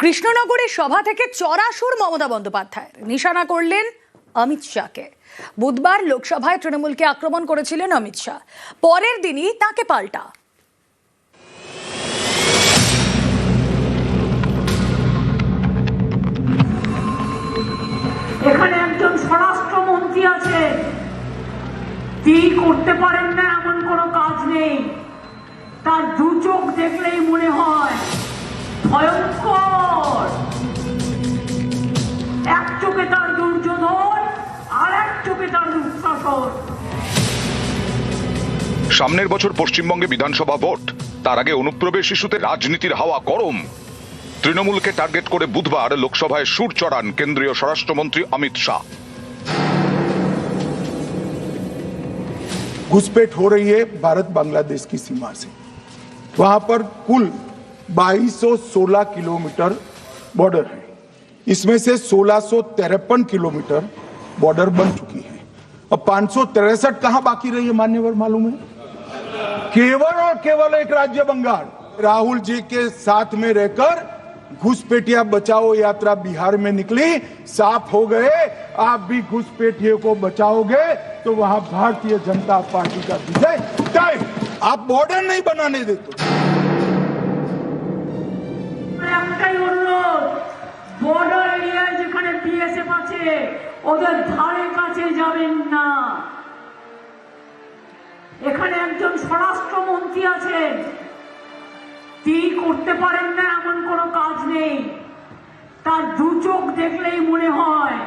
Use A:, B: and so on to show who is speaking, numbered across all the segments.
A: কৃষ্ণনগরের সভা থেকে চড়াসুর মমতা বন্দ্যোপাধ্যায় নিশানা করলেন অমিত শাহকে। বুধবার লোকসভায় তৃণমূলকে আক্রমণ করেছিলেন অমিত শাহ, পরের দিনই তাকে পাল্টা।
B: এখানে একজন স্বরাষ্ট্রমন্ত্রী আছে, তিনি করতে পারেন না এমন কোনো কাজ নেই। তার দু চোখ দেখলেই মনে হয় ভয়ঙ্কর। এক চোখে তার দুর্যোধন, আর এক চোখে তার দুঃশাসন।
C: সামনের বছর পশ্চিমবঙ্গে বিধানসভা ভোট, তার আগে অনুপ্রবেশ ইস্যুতে রাজনীতির হাওয়া গরম। তৃণমূলকে টার্গেট করে বুধবার লোকসভায় সুর চড়ান কেন্দ্রীয় স্বরাষ্ট্রমন্ত্রী অমিত শাহ।
D: घुसपैठ हो रही है भारत बांग्लादेश की सीमा से। वहां पर कुल 2216 किलोमीटर बॉर्डर है, इसमें से 1653 किलोमीटर बॉर्डर बन चुकी है। अब 563 कहां बाकी रही है मान्यवर मालूम है? केवल और केवल एक राज्य बंगाल। राहुल जी के साथ में रहकर घुसपैठिया बचाओ यात्रा बिहार में निकली, साफ हो गए आप भी घुसपैठियों को बचाओगे तो वहां भारतीय जनता पार्टी का विजय तय। आप बॉर्डर नहीं बनाने देते।
B: বর্ডার এরিয়ায় যেখানে বিএসএফ আছে ওদের ধারে কাছে যাবেন না। এখানে একজন স্বরাষ্ট্রমন্ত্রী আছেন, তিনি করতে পারেন না এমন কোনো কাজ নেই। তার দু চোখ দেখলেই মনে হয়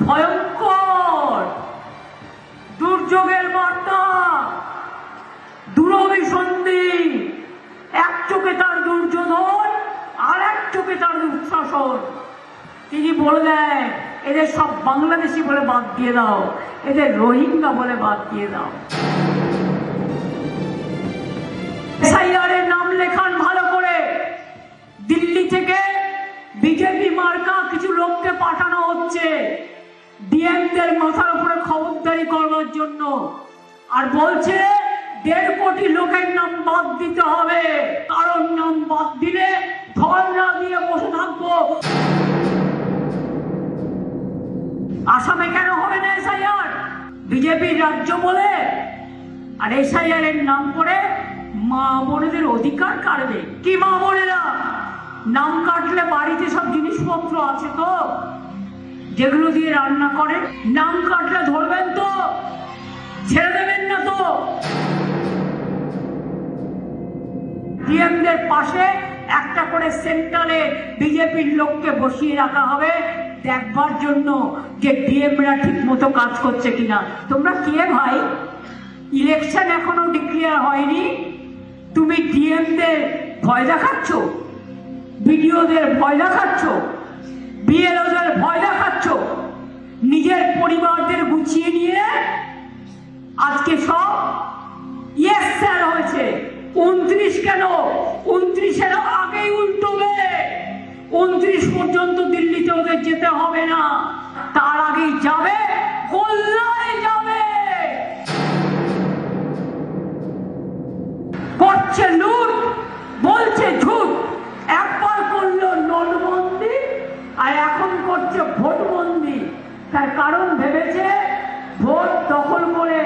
B: ভয়ঙ্কর। দুর্যোগের বার্তা, দুরভিসন্ধি। এক চোখে তার দুর্যোধন, আর এক চোখে তার দুঃশাসন। তিনি বলে দেয় এদের সব বাংলাদেশি বলে বাদ দিয়ে দাও, এদের রোহিঙ্গা বলে বাদ দিয়ে দাও। এসআইআরের নাম লেখান ভালো করে। দিল্লি থেকে বিজেপি মার্কা কিছু লোককে পাঠানো হচ্ছে ডিএমদের মাথার উপরে খবরদারি করবার জন্য, আর বলছে 1.5 কোটি লোকের নাম বাদ দিতে হবে। কারণ নাম বাদ দিলে ধর্ণা দিয়ে বসে থাকবো। আসামে কেন হবে না এসআইআর? বিজেপির রাজ্য বলে, আর এসআইআর এর নাম করে মা বোনেদের অধিকার কাটবে। কি মা বোনেরা? নাম কাটলে বাড়িতে সব জিনিসপত্র আছে তো, যেগুলো দিয়ে রান্না করে, নাম কাটলে ধরবেন তো, ছেড়ে দেবেন না তো? ডিএমদের পাশে একটা করে সেন্টারে বিজেপির লোককে বসিয়ে রাখা হবে দেখবার জন্য যে ডিএমরা ঠিক মতো কাজ করছে কিনা। তোমরা কে ভাই? ইলেকশন এখনো ডিক্লেয়ার হয়নি, তুমি ডিএমদের ভয় দেখাচ্ছ, বিডিওদের ভয় দেখাচ্ছ, বিএলওদের ভয় দেখাচ্ছ। নিজের পরিবারদের গুছিয়ে নিয়ে আজকে সব ইয়েস স্যার হয়েছে। 29 কেন? 29-এর আগেই উল্টোবে। 29 পর্যন্ত দিল্লিতে ওদের যেতে হবে না, তার আগেই যাবে, গোল্লায় যাবে। করছে লুট, বলছে ঝুট। একবার করলো নোটবন্দি, আর এখন করছে ভোটবন্দি। তার কারণ ভেবেছে ভোট দখল করে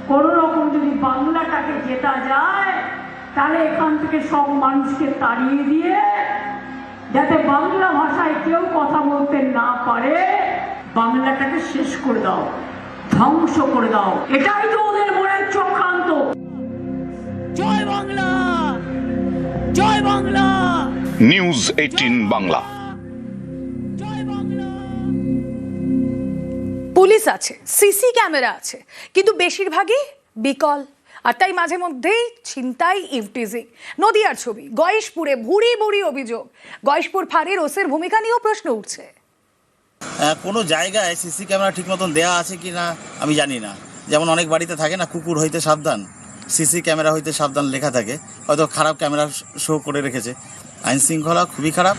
B: কোন রকম যদি বাংলাটাকে জেতা যায়, তাহলে এখান থেকে সব মানুষকে তাড়িয়ে দিয়ে যাতে বাংলা ভাষায় কেউ কথা বলতে না পারে, বাংলাটাকে শেষ করে দাও, ধ্বংস করে দাও। এটাই তো ওদের মনের চক্রান্ত। জয় বাংলা, জয় বাংলা।
C: নিউজ 18 বাংলা।
A: পুলিশ আছে, সিসি ক্যামেরা আছে, কিন্তু বেশিরভাগই বিকল। আর তাই মাঝে মধ্যেই ছিনতাই, ইভটিজিং। নদিয়ার ছবি, গয়েশপুরে ভুরি ভুরি অভিযোগ। গয়েশপুর ফাঁড়ির ওসির ভূমিকা নিয়েও প্রশ্ন উঠছে।
E: কোনো জায়গায় সিসি ক্যামেরা ঠিক মতন দেওয়া আছে কি না আমি জানি না। যেমন অনেক বাড়িতে থাকে না, কুকুর হইতে সাবধান, সিসি ক্যামেরা হইতে সাবধান লেখা থাকে, হয়তো খারাপ ক্যামেরা শো করে রেখেছে। আইন শৃঙ্খলা খুবই খারাপ।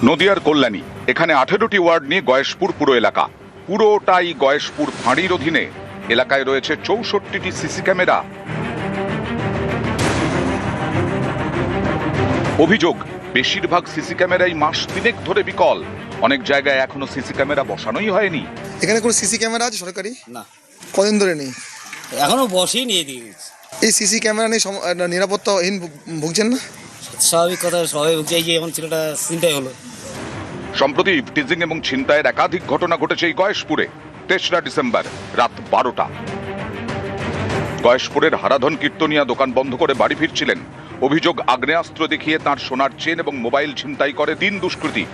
C: নদিয়ার কল্যাণী, এখানে 18টি ওয়ার্ড নিয়ে গয়েশপুর পুরো এলাকা। পুরোটাই গয়েশপুর ফাঁড়ির অধীনে। এলাকায় রয়েছে 64টি সিসি ক্যামেরা। অভিযোগ, বেশিরভাগ সিসি ক্যামেরাই মাস তিনেক ধরে বিকল। অনেক জায়গায় এখনো সিসি ক্যামেরা বসানোই হয়নি।
F: এখানে কোনো সিসি ক্যামেরা আছে সরকারি?
G: না,
F: কদিন ধরে নেই?
G: এখনো বসেই নিয়ে দিয়ে গেছে।
F: এই সিসি ক্যামেরা নেই, নিরাপত্তাহীন ভুগছেন না?
G: স্বাভাবিক কথা, সবাই বুঝছে যে এখন ছেলেটা চিন্তাই হলো।
C: সম্প্রতি টিজিং এবং ছিনতাইয়ের একাধিক ঘটনা ঘটেছে এই গয়েশপুরে। 3রা ডিসেম্বর রাত 12টা গয়েশপুরের হারাধন কীর্তনিয়া দোকান বন্ধ করে বাড়ি ফিরছিলেন। অভিযোগ, আগ্নেয়াস্ত্র দেখিয়ে তার সোনার চেন এবং মোবাইল ছিনতাই করে 3 দুষ্কৃতী।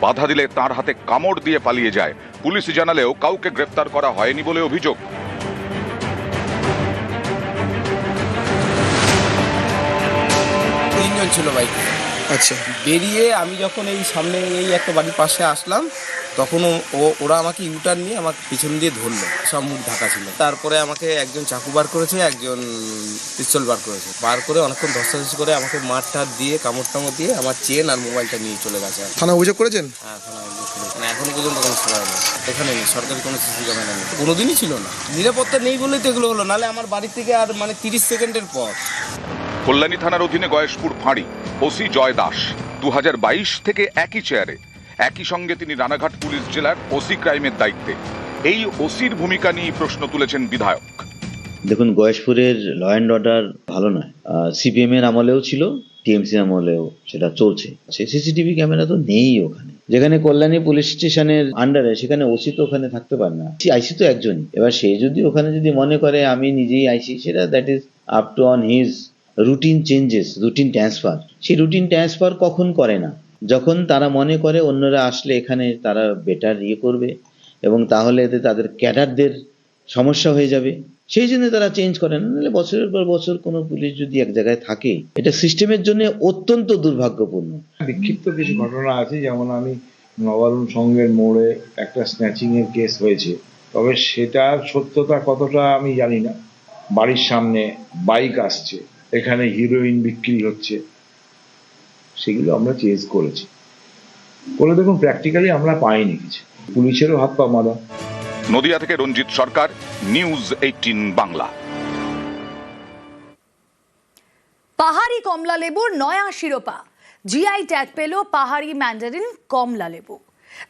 C: বাধা দিলে তার হাতে কামড় দিয়ে পালিয়ে যায়। পুলিশ জানালেও কাউকে গ্রেফতার করা হয়নি বলে অভিযোগ।
H: তিনজন ছিল বাইকে।
F: আচ্ছা,
H: বেরিয়ে আমি যখন এই সামনে এই একটা বাড়ির পাশে আসলাম, তখন ওরা আমাকে ইউটার্ন নিয়ে আমার পিছন দিয়ে ধরলো। সব মুখ ঢাকা ছিল। তারপরে আমাকে একজন চাকু বার করেছে, একজন পিস্তল বার করেছে। বার করে অনেকক্ষণ ধস্তাধস্তি করে আমাকে মারটার দিয়ে কামড় টামড় দিয়ে আমার চেন আর মোবাইলটা নিয়ে চলে গেছে।
F: থানা অভিযোগ করেছেন?
H: হ্যাঁ, থানায় অভিযোগ করেছে। মানে এখনো পর্যন্ত কোনো সুরাই নেই। এখানে নেই, সরকারি কোনো সিসি ক্যামেরা নেই, কোনোদিনই ছিল না। নিরাপত্তা নেই বলেই তো এগুলো হলো, নাহলে আমার বাড়ি থেকে আর 30 সেকেন্ডের পর।
C: কল্যাণী থানার অধীনে গয়েশপুর ফাঁড়ি। ওসি জয় দাস 2022 থেকে একই চেয়ারে। একই সঙ্গে তিনি রানাঘাট পুলিশ জেলার ওসি ক্রাইমের দায়িত্বে। এই ওসির ভূমিকা নিয়ে প্রশ্ন তুলেছেন বিধায়ক।
I: দেখুন, গয়েশপুরের ল অ্যান্ড অর্ডার ভালো নয়। সিপিএম এর আমলেও ছিল, টিএমসি আমলেও সেটা চলছে। সিসিটিভি ক্যামেরা তো নেই ওখানে। যেখানে কল্যাণী পুলিশ স্টেশনের আন্ডারে, সেখানে ওসি তো ওখানে থাকতে পারে না। আইসি তো একজনই। এবার সে যদি ওখানে যদি মনে করে আমি নিজেই আইসি, সেটা that is up to on his routine changes, routine transfer. সেই রুটিন ট্রান্সফার কখন করে না? যখন তারা মনে করে অন্যরা আসলে এখানে তারা বেটার করবে এবং তাহলে এতে তাদের ক্যাডারদের সমস্যা হয়ে যাবে, সেই জন্য তারা চেঞ্জ করে না। নাহলে বছরের পর বছর কোনো পুলিশ যদি এক জায়গায় থাকে, এটা সিস্টেমের জন্য অত্যন্ত দুর্ভাগ্যপূর্ণ।
J: বিক্ষিপ্ত কিছু ঘটনা আছে, যেমন আমি নবারুণ সঙ্গের মোড়ে একটা স্ন্যাচিং এর কেস হয়েছে, তবে সেটার সত্যতা কতটা আমি জানি না। বাড়ির সামনে বাইক আসছে, এখানে হিরোইন বিক্রি হচ্ছে, সেগুলো আমরা চেঞ্জ করেছি। করে দেখুন, প্র্যাকটিক্যালি আমরা পাইনি কিছু। পুলিশেরও হাত পা বাঁধা।
C: নদিয়া থেকে রঞ্জিত সরকার, নিউজ 18 বাংলা।
A: পাহাড়ি কমলা লেবুর নয়া শিরোপা। জিআই ট্যাগ পেল পাহাড়ি ম্যান্ডারিন কমলা লেবু।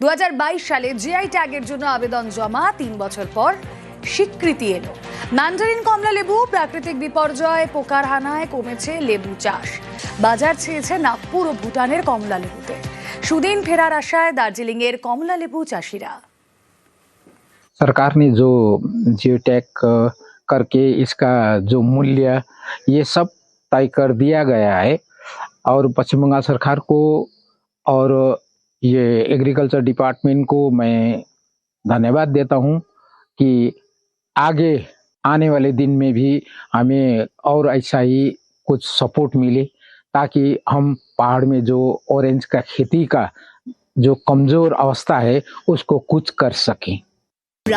A: 2022 সালে জিআই ট্যাগের জন্য আবেদন জমা, 3 বছর পর স্বীকৃতি এলো। ম্যান্ডারিন কমলা লেবু। প্রাকৃতিক বিপর্যয়, পোকার হানায় কমেছে লেবু চাষ। বাজার ছেয়েছে নাগপুর ও ভুটানের কমলা লেবুতে। সুদিন ফেরার আশায় দার্জিলিং এর কমলা লেবু চাষিরা।
K: सरकार ने जो जियो टैग करके इसका जो मूल्य ये सब तय कर दिया गया है, और पश्चिम बंगाल सरकार को और ये एग्रीकल्चर डिपार्टमेंट को मैं धन्यवाद देता हूँ कि आगे आने वाले दिन में भी हमें और ऐसा ही कुछ सपोर्ट मिले, ताकि हम पहाड़ में जो ऑरेंज का खेती का जो कमजोर अवस्था है उसको कुछ कर सकें।